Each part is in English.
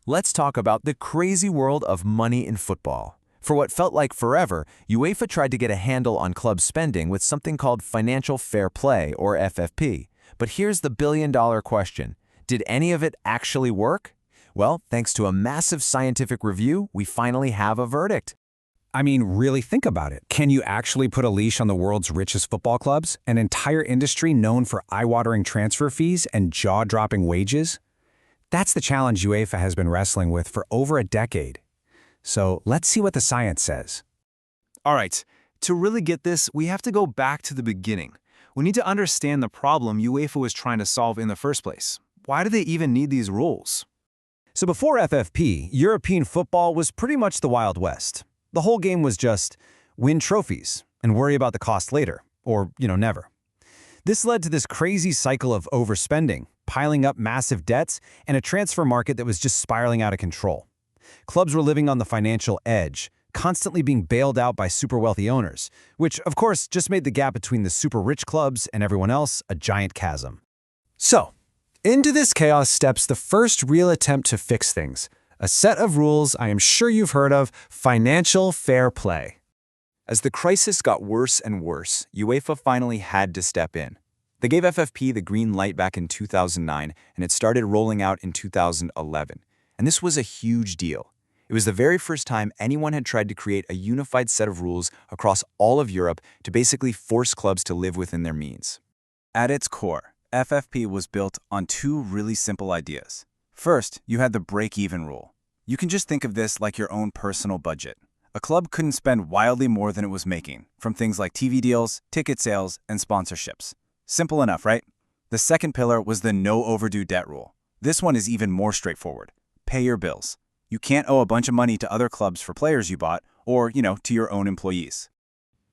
Let's talk about the crazy world of money in football. For what felt like forever, UEFA tried to get a handle on club spending with something called financial fair play, or FFP. But here's the billion-dollar question. Did any of it actually work? Well, thanks to a massive scientific review, we finally have a verdict. I mean, really think about it. Can you actually put a leash on the world's richest football clubs? An entire industry known for eye-watering transfer fees and jaw-dropping wages? That's the challenge UEFA has been wrestling with for over a decade. So let's see what the science says. All right, to really get this, we have to go back to the beginning. We need to understand the problem UEFA was trying to solve in the first place. Why do they even need these rules? So before FFP, European football was pretty much the Wild West. The whole game was just win trophies and worry about the cost later, or, never. This led to this crazy cycle of overspending, piling up massive debts, and a transfer market that was just spiraling out of control. Clubs were living on the financial edge, constantly being bailed out by super wealthy owners, which, of course, just made the gap between the super rich clubs and everyone else a giant chasm. So, into this chaos steps the first real attempt to fix things. A set of rules I am sure you've heard of, financial fair play. As the crisis got worse and worse, UEFA finally had to step in. They gave FFP the green light back in 2009, and it started rolling out in 2011. And this was a huge deal. It was the very first time anyone had tried to create a unified set of rules across all of Europe to basically force clubs to live within their means. At its core, FFP was built on two really simple ideas. First, you had the break-even rule. You can just think of this like your own personal budget. A club couldn't spend wildly more than it was making, from things like TV deals, ticket sales, and sponsorships. Simple enough, right? The second pillar was the no overdue debt rule. This one is even more straightforward. Pay your bills. You can't owe a bunch of money to other clubs for players you bought, or, to your own employees.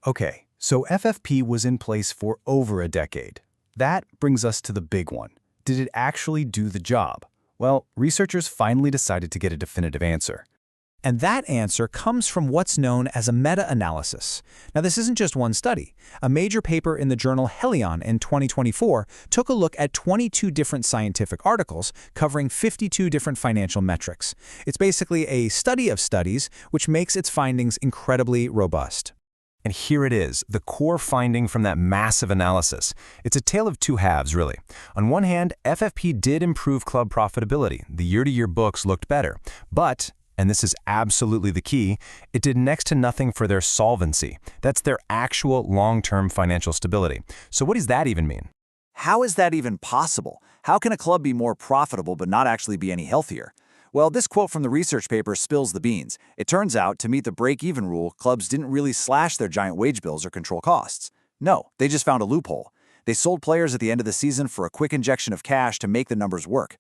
Okay, so FFP was in place for over a decade. That brings us to the big one. Did it actually do the job? Well, researchers finally decided to get a definitive answer. And that answer comes from what's known as a meta-analysis. Now, this isn't just one study. A major paper in the journal Heliyon in 2024 took a look at 22 different scientific articles covering 52 different financial metrics. It's basically a study of studies, which makes its findings incredibly robust. And here it is, the core finding from that massive analysis. It's a tale of two halves, really. On one hand, FFP did improve club profitability. The year-to-year books looked better. But, and this is absolutely the key, it did next to nothing for their solvency. That's their actual long-term financial stability. So what does that even mean? How is that even possible? How can a club be more profitable but not actually be any healthier? Well, this quote from the research paper spills the beans. It turns out, to meet the break-even rule, clubs didn't really slash their giant wage bills or control costs. No, they just found a loophole. They sold players at the end of the season for a quick injection of cash to make the numbers work.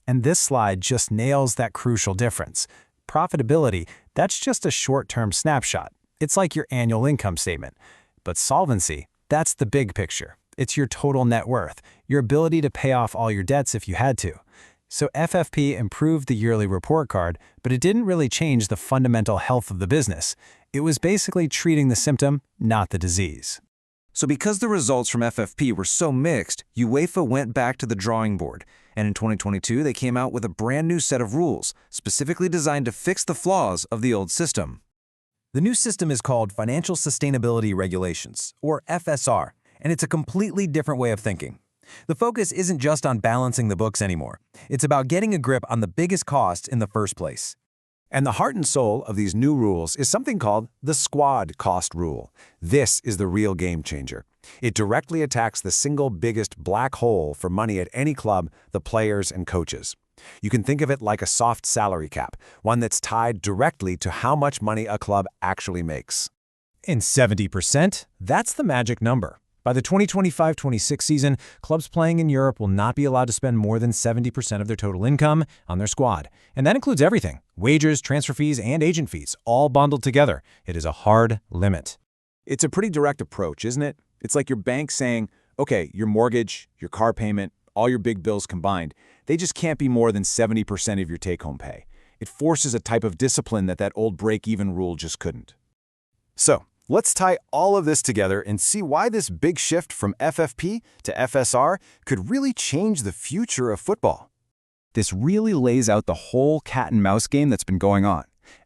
And this slide just nails that crucial difference. Profitability, that's just a short-term snapshot. It's like your annual income statement. But solvency, that's the big picture. It's your total net worth, your ability to pay off all your debts if you had to. So FFP improved the yearly report card, but it didn't really change the fundamental health of the business. It was basically treating the symptom, not the disease. So because the results from FFP were so mixed, UEFA went back to the drawing board. And in 2022, they came out with a brand new set of rules, specifically designed to fix the flaws of the old system. The new system is called Financial Sustainability Regulations, or FSR, and it's a completely different way of thinking. The focus isn't just on balancing the books anymore. It's about getting a grip on the biggest costs in the first place. And the heart and soul of these new rules is something called the squad cost rule. This is the real game changer. It directly attacks the single biggest black hole for money at any club, the players and coaches. You can think of it like a soft salary cap, one that's tied directly to how much money a club actually makes. And 70%, that's the magic number. By the 2025-26 season, clubs playing in Europe will not be allowed to spend more than 70% of their total income on their squad. And that includes everything: wages, transfer fees, and agent fees, all bundled together. It is a hard limit. It's a pretty direct approach, isn't it? It's like your bank saying, okay, your mortgage, your car payment, all your big bills combined, they just can't be more than 70% of your take-home pay. It forces a type of discipline that old break-even rule just couldn't. So, let's tie all of this together and see why this big shift from FFP to FSR could really change the future of football. This really lays out the whole cat-and-mouse game that's been going on.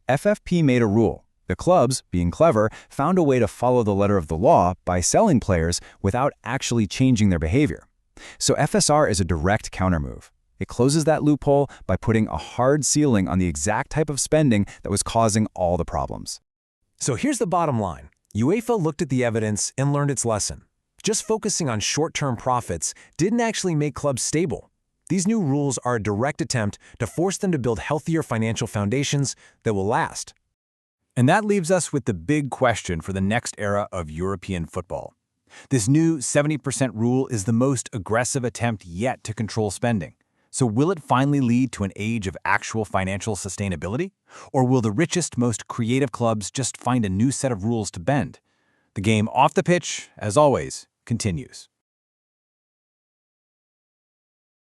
FFP made a rule. The clubs, being clever, found a way to follow the letter of the law by selling players without actually changing their behavior. So FSR is a direct countermove. It closes that loophole by putting a hard ceiling on the exact type of spending that was causing all the problems. So here's the bottom line. UEFA looked at the evidence and learned its lesson. Just focusing on short-term profits didn't actually make clubs stable. These new rules are a direct attempt to force them to build healthier financial foundations that will last. And that leaves us with the big question for the next era of European football. This new 70% rule is the most aggressive attempt yet to control spending. So will it finally lead to an age of actual financial sustainability? Or will the richest, most creative clubs just find a new set of rules to bend? The game off the pitch, as always, continues.